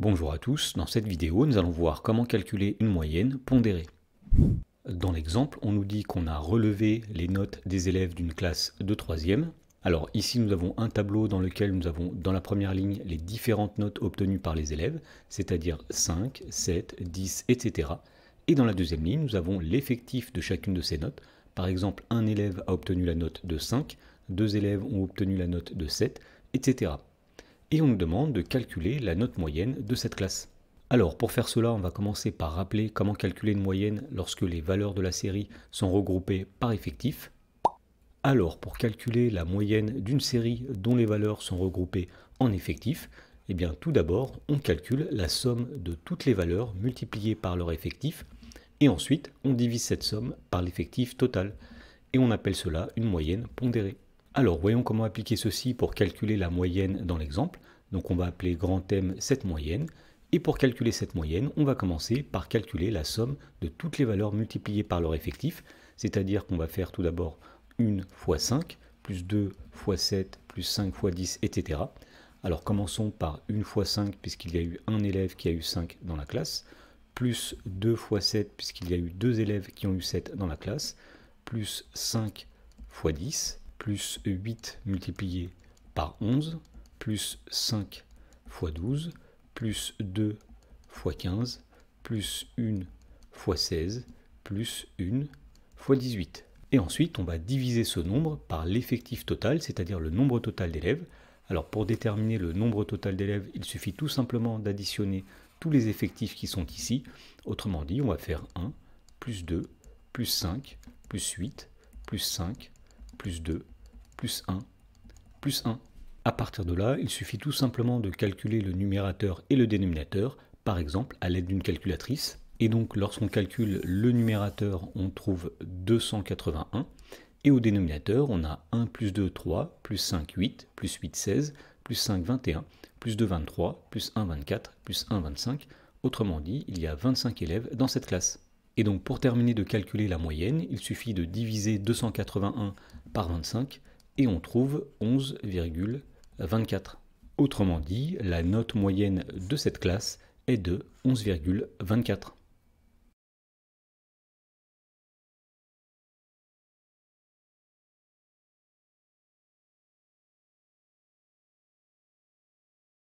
Bonjour à tous, dans cette vidéo nous allons voir comment calculer une moyenne pondérée. Dans l'exemple, on nous dit qu'on a relevé les notes des élèves d'une classe de 3e. Alors ici nous avons un tableau dans lequel nous avons dans la première ligne les différentes notes obtenues par les élèves, c'est-à-dire 5, 7, 10, etc. Et dans la deuxième ligne nous avons l'effectif de chacune de ces notes. Par exemple, un élève a obtenu la note de 5, deux élèves ont obtenu la note de 7, etc. Et on nous demande de calculer la note moyenne de cette classe. Alors pour faire cela, on va commencer par rappeler comment calculer une moyenne lorsque les valeurs de la série sont regroupées par effectif. Alors pour calculer la moyenne d'une série dont les valeurs sont regroupées en effectif, eh bien tout d'abord on calcule la somme de toutes les valeurs multipliées par leur effectif et ensuite on divise cette somme par l'effectif total et on appelle cela une moyenne pondérée. Alors voyons comment appliquer ceci pour calculer la moyenne dans l'exemple. Donc on va appeler grand M cette moyenne. Et pour calculer cette moyenne, on va commencer par calculer la somme de toutes les valeurs multipliées par leur effectif. C'est-à-dire qu'on va faire tout d'abord 1 fois 5, plus 2 fois 7, plus 5 fois 10, etc. Alors commençons par 1 fois 5 puisqu'il y a eu un élève qui a eu 5 dans la classe, plus 2 fois 7 puisqu'il y a eu deux élèves qui ont eu 7 dans la classe, plus 5 fois 10, plus 8 multiplié par 11, plus 5 fois 12, plus 2 fois 15, plus 1 fois 16, plus 1 fois 18. Et ensuite, on va diviser ce nombre par l'effectif total, c'est-à-dire le nombre total d'élèves. Alors pour déterminer le nombre total d'élèves, il suffit tout simplement d'additionner tous les effectifs qui sont ici. Autrement dit, on va faire 1, plus 2, plus 5, plus 8, plus 5, plus 2, plus 1, plus 1. À partir de là, il suffit tout simplement de calculer le numérateur et le dénominateur, par exemple à l'aide d'une calculatrice. Et donc lorsqu'on calcule le numérateur, on trouve 281. Et au dénominateur, on a 1 plus 2, 3, plus 5, 8, plus 8, 16, plus 5, 21, plus 2, 23, plus 1, 24, plus 1, 25. Autrement dit, il y a 25 élèves dans cette classe. Et donc pour terminer de calculer la moyenne, il suffit de diviser 281 par 25 et on trouve 11,24. Autrement dit, la note moyenne de cette classe est de 11,24.